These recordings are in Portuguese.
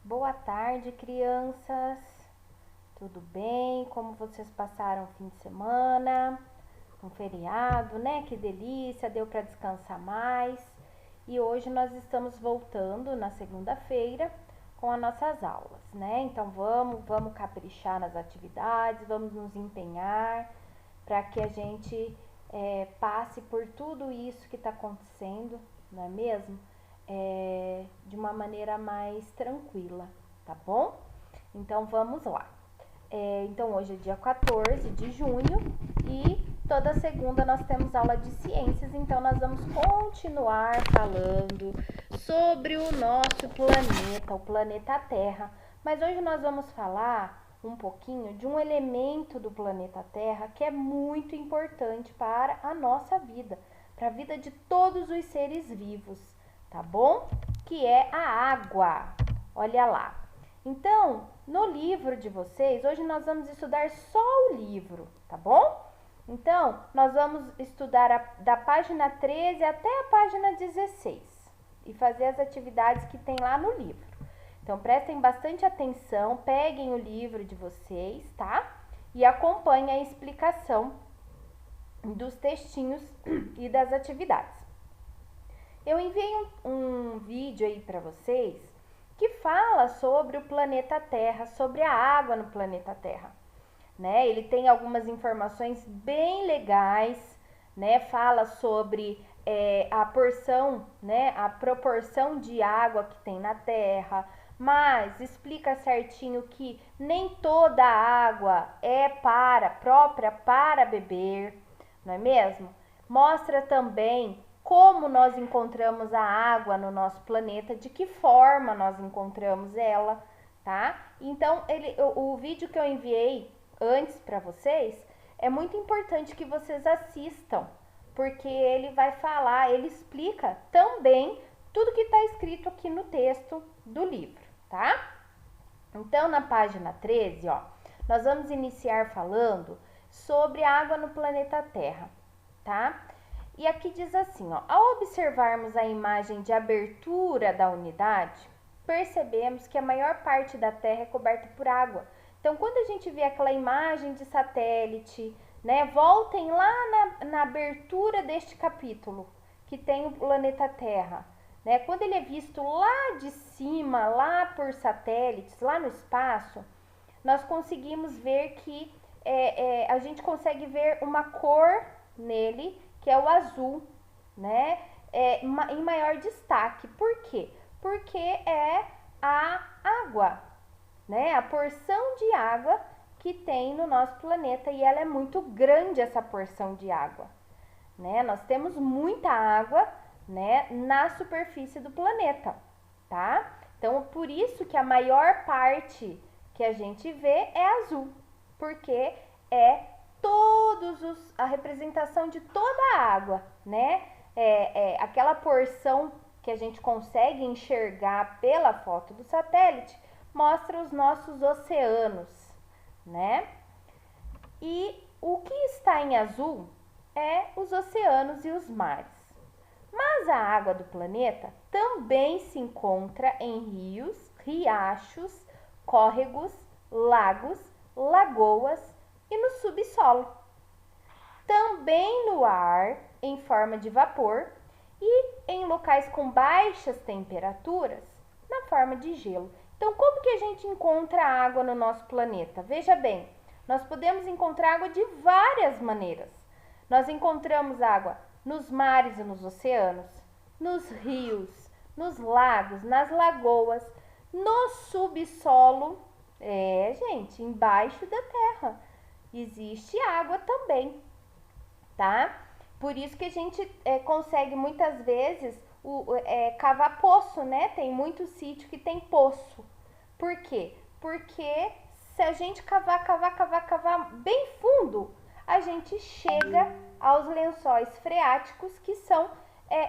Boa tarde, crianças. Tudo bem? Como vocês passaram o fim de semana? Um feriado, né? Que delícia, deu para descansar mais. E hoje nós estamos voltando na segunda-feira com as nossas aulas, né? Então vamos caprichar nas atividades, vamos nos empenhar para que a gente passe por tudo isso que está acontecendo, não é mesmo? De uma maneira mais tranquila, tá bom? Então vamos lá. Então hoje é dia 14 de junho e toda segunda nós temos aula de ciências, então nós vamos continuar falando sobre o nosso planeta, o planeta Terra. Mas hoje nós vamos falar um pouquinho de um elemento do planeta Terra que é muito importante para a nossa vida, para a vida de todos os seres vivos, tá bom? Que é a água. Olha lá. Então, no livro de vocês, hoje nós vamos estudar só o livro, tá bom? Então, nós vamos estudar da página 13 até a página 16 e fazer as atividades que tem lá no livro. Então, prestem bastante atenção, peguem o livro de vocês, tá? E acompanhem a explicação dos textinhos e das atividades. Eu enviei um vídeo aí para vocês que fala sobre o planeta Terra, sobre a água no planeta Terra, né? Ele tem algumas informações bem legais, né? Fala sobre a porção, né? A proporção de água que tem na Terra, mas explica certinho que nem toda a água é própria para beber, não é mesmo? Mostra também como nós encontramos a água no nosso planeta, de que forma nós encontramos ela, tá? Então, o vídeo que eu enviei antes para vocês é muito importante que vocês assistam, porque ele vai falar, ele explica também tudo que está escrito aqui no texto do livro, tá? Então, na página 13, ó, nós vamos iniciar falando sobre a água no planeta Terra, tá? E aqui diz assim, ó, ao observarmos a imagem de abertura da unidade, percebemos que a maior parte da Terra é coberta por água. Então, quando a gente vê aquela imagem de satélite, né, voltem lá na abertura deste capítulo, que tem o planeta Terra, né? Quando ele é visto lá de cima, lá por satélites, lá no espaço, nós conseguimos ver que a gente consegue ver uma cor nele, que é o azul, né? Em maior destaque. Por quê? Porque é a água, né? A porção de água que tem no nosso planeta e ela é muito grande, essa porção de água, né? Nós temos muita água, né, na superfície do planeta, tá? Então, por isso que a maior parte que a gente vê é azul, porque é a representação de toda a água, né? Aquela porção que a gente consegue enxergar pela foto do satélite mostra os nossos oceanos, né? E o que está em azul é os oceanos e os mares. Mas a água do planeta também se encontra em rios, riachos, córregos, lagos, lagoas e no subsolo. Também no ar, em forma de vapor, e em locais com baixas temperaturas, na forma de gelo. Então, como que a gente encontra água no nosso planeta? Veja bem, nós podemos encontrar água de várias maneiras. Nós encontramos água nos mares e nos oceanos, nos rios, nos lagos, nas lagoas, no subsolo, gente, embaixo da terra existe água também, tá? Por isso que a gente consegue muitas vezes cavar poço, né? Tem muito sítio que tem poço. Por quê? Porque se a gente cavar bem fundo, a gente chega aos lençóis freáticos, que são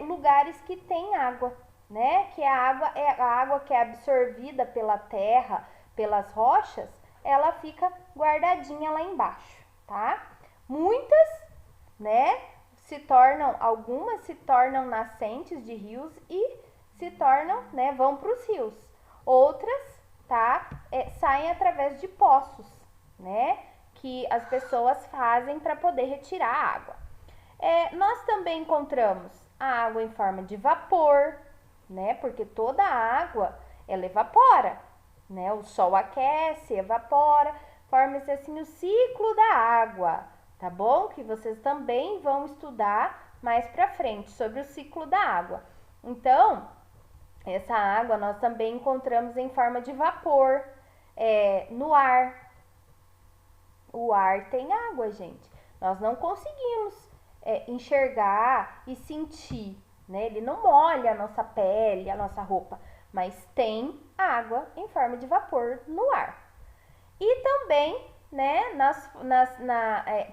lugares que tem água, né? Que a água que é absorvida pela terra, pelas rochas, ela fica guardadinha lá embaixo, tá? Muitas, né, algumas se tornam nascentes de rios e se tornam, né, vão para os rios. Outras tá? Saem através de poços, né? Que as pessoas fazem para poder retirar a água. Nós também encontramos a água em forma de vapor, né? Porque toda a água, ela evapora, né? O sol aquece, evapora, forma-se assim o ciclo da água, tá bom? Que vocês também vão estudar mais pra frente sobre o ciclo da água. Então, essa água nós também encontramos em forma de vapor, no ar. O ar tem água, gente. Nós não conseguimos enxergar e sentir, né? Ele não molha a nossa pele, a nossa roupa, mas tem água em forma de vapor no ar. E também, né,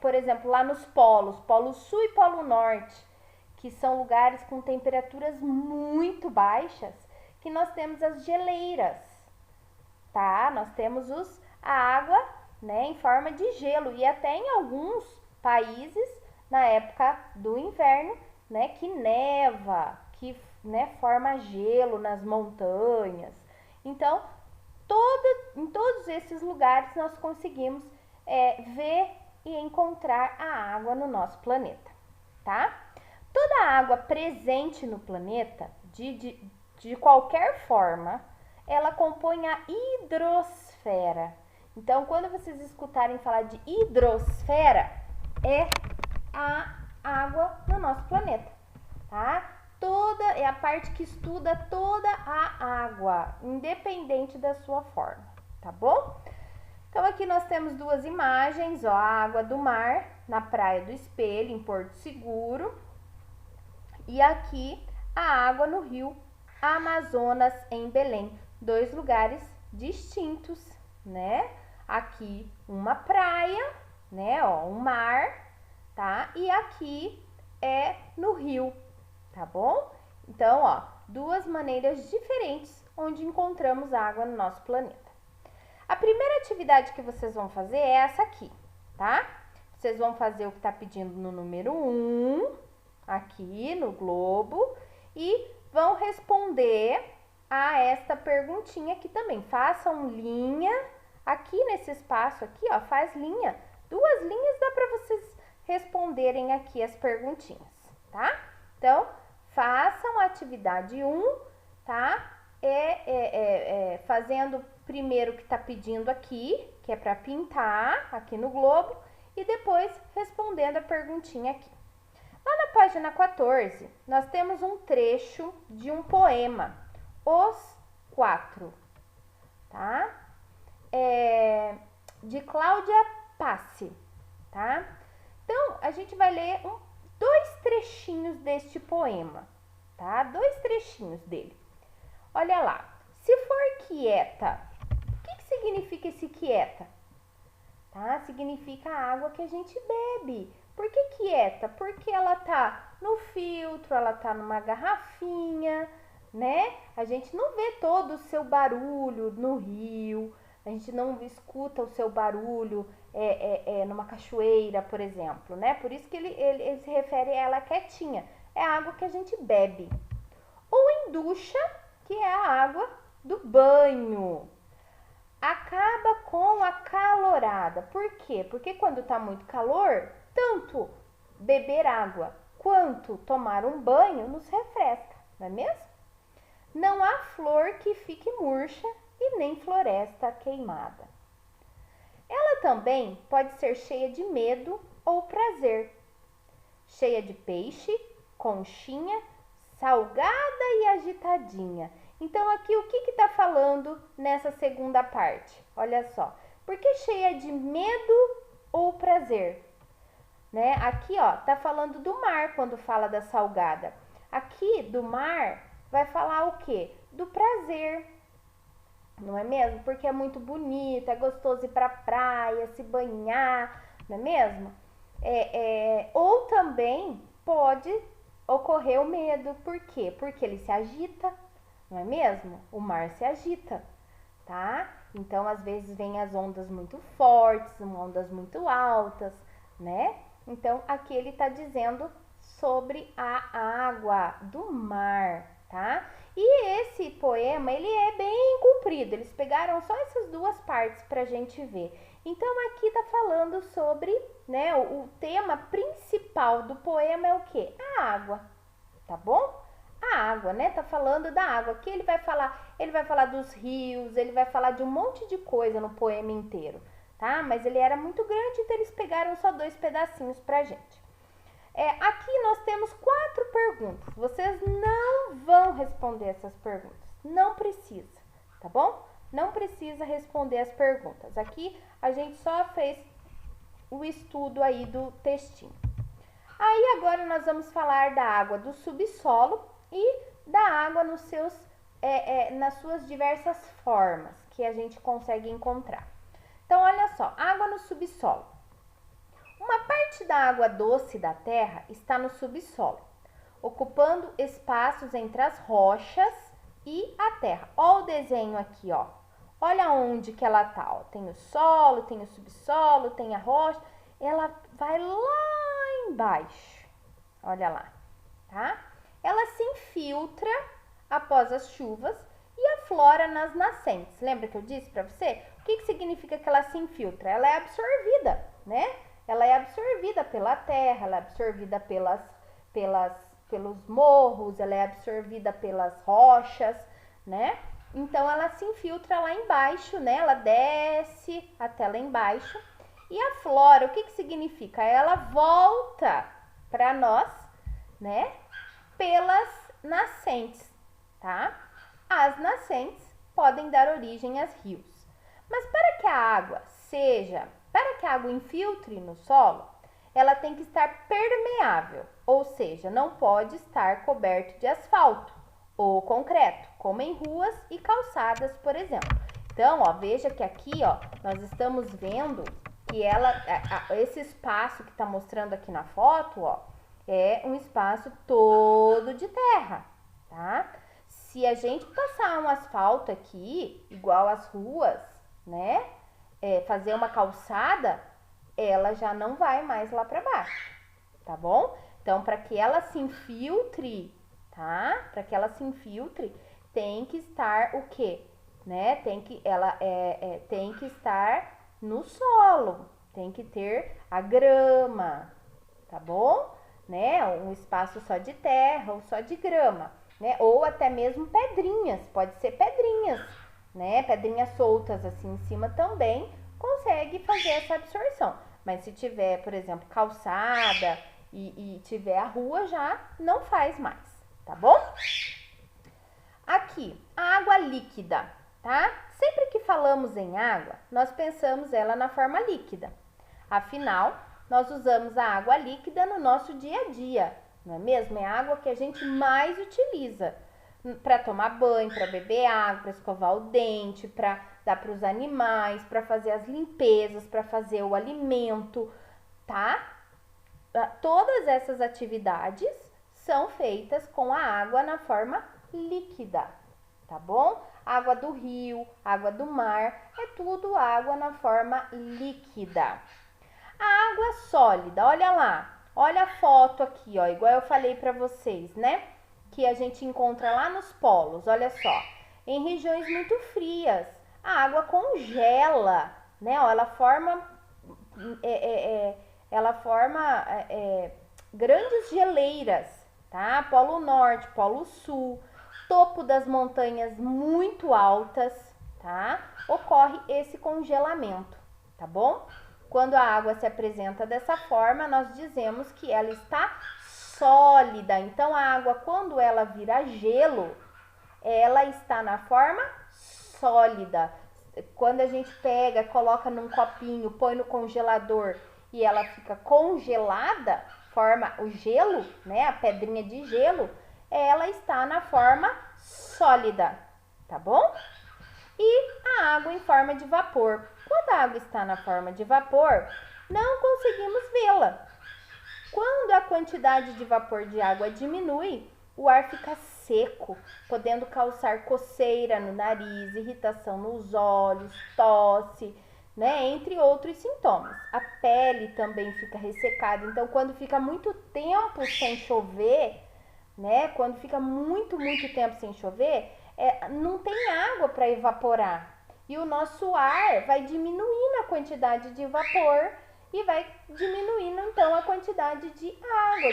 por exemplo, lá nos polos, Polo Sul e Polo Norte, que são lugares com temperaturas muito baixas, que nós temos as geleiras, tá? Nós temos a água, né, em forma de gelo, e até em alguns países, na época do inverno, né, que neva, que, né, forma gelo nas montanhas. Então, em todos esses lugares nós conseguimos ver e encontrar a água no nosso planeta, tá? Toda a água presente no planeta, de qualquer forma, ela compõe a hidrosfera. Então, quando vocês escutarem falar de hidrosfera, é a água no nosso planeta, tá? É a parte que estuda toda a água, independente da sua forma, tá bom? Então, aqui nós temos duas imagens, ó, a água do mar na Praia do Espelho, em Porto Seguro, e aqui a água no rio Amazonas, em Belém, dois lugares distintos, né? Aqui uma praia, né, ó, um mar, tá? E aqui é no rio, tá bom? Então, ó, duas maneiras diferentes onde encontramos água no nosso planeta. A primeira atividade que vocês vão fazer é essa aqui, tá? Vocês vão fazer o que tá pedindo no número 1, aqui no globo, e vão responder a esta perguntinha aqui também. Façam linha aqui nesse espaço aqui, ó, faz linha. 2 linhas dá para vocês responderem aqui as perguntinhas, tá? Então, façam a atividade 1, tá? Fazendo primeiro o que tá pedindo aqui, que é para pintar aqui no globo, e depois respondendo a perguntinha aqui. Lá na página 14, nós temos um trecho de um poema, Os Quatro, tá? De Cláudia Passi, tá? Então, a gente vai ler 2 trechinhos deste poema, tá? 2 trechinhos dele. Olha lá. Se for quieta, o que significa esse quieta? Tá? Significa a água que a gente bebe. Por que quieta? Porque ela tá no filtro, ela tá numa garrafinha, né? A gente não vê todo o seu barulho no rio, a gente não escuta o seu barulho numa cachoeira, por exemplo, né? Por isso que ele se refere a ela quietinha. É a água que a gente bebe. Ou em ducha, que é a água do banho. Acaba com a calorada. Por quê? Porque quando tá muito calor, tanto beber água quanto tomar um banho nos refresca, não é mesmo? Não há flor que fique murcha e nem floresta queimada. Ela também pode ser cheia de medo ou prazer, cheia de peixe, conchinha, salgada e agitadinha. Então, aqui o que está falando nessa segunda parte? Olha só, por que cheia de medo ou prazer? Né? Aqui, ó, tá falando do mar quando fala da salgada. Aqui, do mar, vai falar o quê? Do prazer, não é mesmo? Porque é muito bonito, é gostoso ir pra praia, se banhar, não é mesmo? Ou também pode ocorrer o medo, por quê? Porque ele se agita, não é mesmo? O mar se agita, tá? Então, às vezes, vem as ondas muito fortes, ondas muito altas, né? Então, aqui ele tá dizendo sobre a água do mar, tá? E esse poema, ele é bem comprido, comprido, eles pegaram só essas duas partes pra gente ver. Então aqui tá falando sobre, né, o tema principal do poema é o quê? A água, tá bom? A água, né? Tá falando da água. Aqui ele vai falar dos rios, ele vai falar de um monte de coisa no poema inteiro, tá? Mas ele era muito grande, então eles pegaram só 2 pedacinhos pra gente. Aqui nós temos 4 perguntas. Vocês não vão responder essas perguntas. Não precisa, tá bom? Não precisa responder as perguntas. Aqui a gente só fez o estudo aí do textinho. Aí agora nós vamos falar da água do subsolo e da água nas suas diversas formas que a gente consegue encontrar. Então, olha só, água no subsolo. Uma parte da água doce da terra está no subsolo, ocupando espaços entre as rochas e a terra. Olha o desenho aqui, ó. Olha onde que ela tá, ó. Tem o solo, tem o subsolo, tem a rocha. Ela vai lá embaixo. Olha lá, tá? Ela se infiltra após as chuvas e aflora nas nascentes. Lembra que eu disse para você? O que significa que ela se infiltra? Ela é absorvida, né? Ela é absorvida pela terra, ela é absorvida pelos morros, ela é absorvida pelas rochas, né? Então, ela se infiltra lá embaixo, né? Ela desce até lá embaixo e aflora. O que significa? Ela volta para nós, né? Pelas nascentes, tá? As nascentes podem dar origem aos rios. Mas para que a água infiltre no solo, ela tem que estar permeável, ou seja, não pode estar coberto de asfalto ou concreto, como em ruas e calçadas, por exemplo. Então, ó, veja que aqui, ó, nós estamos vendo que esse espaço que está mostrando aqui na foto, ó, é um espaço todo de terra, tá? Se a gente passar um asfalto aqui, igual as ruas, né? Fazer uma calçada, ela já não vai mais lá para baixo, tá bom? Então, para que ela se infiltre, tá? Para que ela se infiltre, tem que estar o quê? Né? Tem que estar no solo, tem que ter a grama, tá bom? Né? Um espaço só de terra ou só de grama, né? Ou até mesmo pedrinhas, pode ser pedrinhas, né? Pedrinhas soltas assim em cima também consegue fazer essa absorção. Mas se tiver, por exemplo, calçada e tiver a rua, já não faz mais, tá bom? Aqui, a água líquida, tá? Sempre que falamos em água, nós pensamos ela na forma líquida. Afinal, nós usamos a água líquida no nosso dia a dia, não é mesmo? É a água que a gente mais utiliza para tomar banho, para beber água, para escovar o dente, para dar para os animais, para fazer as limpezas, para fazer o alimento, tá? Todas essas atividades são feitas com a água na forma líquida, tá bom? Água do rio, água do mar, é tudo água na forma líquida. A água sólida, olha lá, olha a foto aqui, ó, igual eu falei para vocês, né? Que a gente encontra lá nos polos, olha só. Em regiões muito frias, a água congela, né? Ó, ela forma grandes geleiras, tá? Polo Norte, Polo Sul, topo das montanhas muito altas, tá? Ocorre esse congelamento, tá bom? Quando a água se apresenta dessa forma, nós dizemos que ela está sólida. Então, a água, quando ela vira gelo, ela está na forma sólida. Quando a gente pega, coloca num copinho, põe no congelador e ela fica congelada, forma o gelo, né? A pedrinha de gelo, ela está na forma sólida, tá bom? E a água em forma de vapor. Quando a água está na forma de vapor, não conseguimos vê-la. Quando a quantidade de vapor de água diminui, o ar fica seco, podendo causar coceira no nariz, irritação nos olhos, tosse, né, entre outros sintomas. A pele também fica ressecada. Então, quando fica muito tempo sem chover, né, quando fica muito tempo sem chover, não tem água para evaporar. E o nosso ar vai diminuindo a quantidade de vapor e vai diminuindo então a quantidade de água,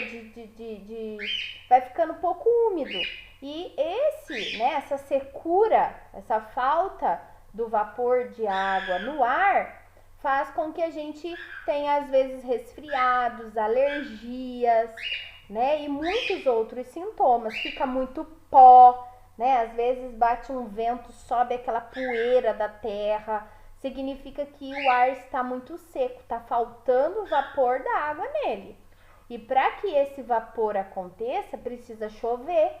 vai ficando pouco úmido. E essa secura, essa falta do vapor de água no ar faz com que a gente tenha às vezes resfriados, alergias, né? E muitos outros sintomas. Fica muito pó, né? Às vezes bate um vento, sobe aquela poeira da terra, significa que o ar está muito seco, está faltando o vapor da água nele. E para que esse vapor aconteça, precisa chover,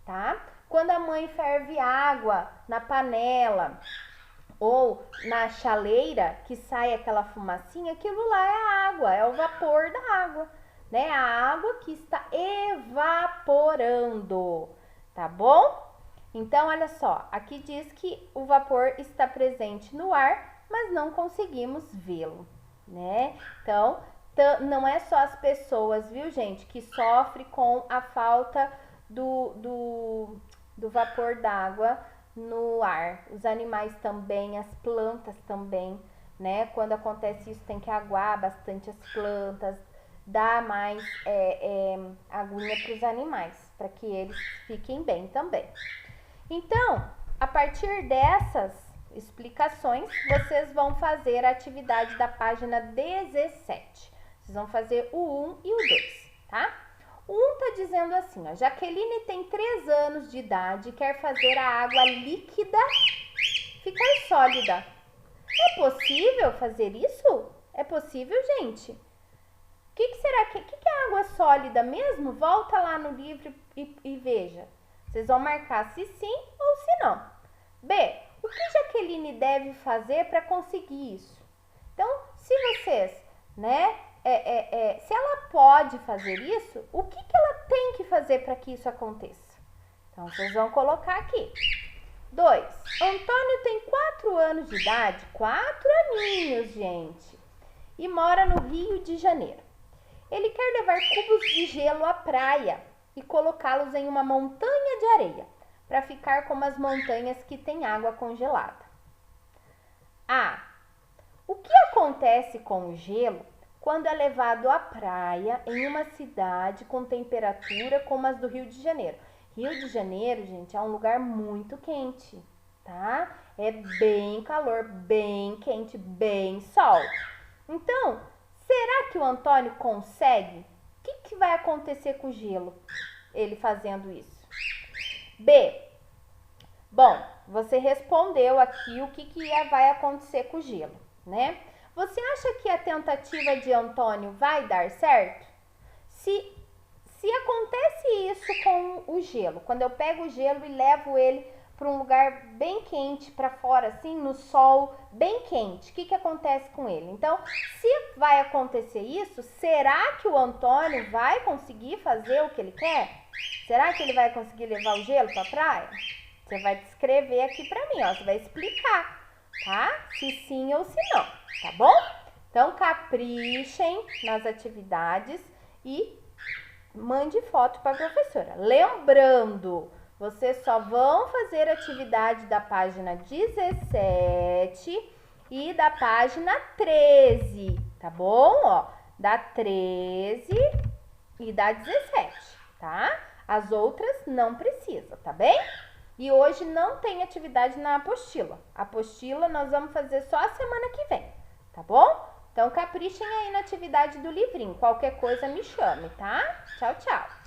tá? Quando a mãe ferve água na panela ou na chaleira, que sai aquela fumacinha, aquilo lá é a água, é o vapor da água, né? A água que está evaporando, tá bom? Então, olha só, aqui diz que o vapor está presente no ar, mas não conseguimos vê-lo, né? Então, não é só as pessoas, viu, gente, que sofrem com a falta do vapor d'água no ar. Os animais também, as plantas também, né? Quando acontece isso, tem que aguar bastante as plantas, dar mais aguinha para os animais, para que eles fiquem bem também. Então, a partir dessas explicações, vocês vão fazer a atividade da página 17. Vocês vão fazer o 1 e o 2, tá? O 1 tá dizendo assim, ó, Jaqueline tem 3 anos de idade e quer fazer a água líquida ficar sólida. É possível fazer isso? É possível, gente? O que será que é água sólida mesmo? Volta lá no livro e veja. Vocês vão marcar se sim ou se não. B, o que Jaqueline deve fazer para conseguir isso? Então, se vocês, né, se ela pode fazer isso, o que ela tem que fazer para que isso aconteça? Então, vocês vão colocar aqui. 2, Antônio tem 4 anos de idade, 4 aninhos, gente, e mora no Rio de Janeiro. Ele quer levar cubos de gelo à praia e colocá-los em uma montanha de areia, para ficar como as montanhas que têm água congelada. A. O que acontece com o gelo quando é levado à praia em uma cidade com temperatura como as do Rio de Janeiro? Rio de Janeiro, gente, é um lugar muito quente, tá? É bem calor, bem quente, bem sol. Então, será que o Antônio consegue? O que vai acontecer com o gelo, ele fazendo isso? B. Bom, você respondeu aqui o que vai acontecer com o gelo, né? Você acha que a tentativa de Antônio vai dar certo? Se acontece isso com o gelo, quando eu pego o gelo e levo ele para um lugar bem quente, para fora, assim, no sol, bem quente, o que acontece com ele? Então, se vai acontecer isso, será que o Antônio vai conseguir fazer o que ele quer? Será que ele vai conseguir levar o gelo para a praia? Você vai descrever aqui para mim, ó, você vai explicar, tá? Se sim ou se não, tá bom? Então, caprichem nas atividades e mande foto para a professora. Lembrando, vocês só vão fazer atividade da página 17 e da página 13, tá bom? Ó, da 13 e da 17, tá? As outras não precisa, tá bem? E hoje não tem atividade na apostila. A apostila nós vamos fazer só a semana que vem, tá bom? Então, caprichem aí na atividade do livrinho. Qualquer coisa me chame, tá? Tchau, tchau!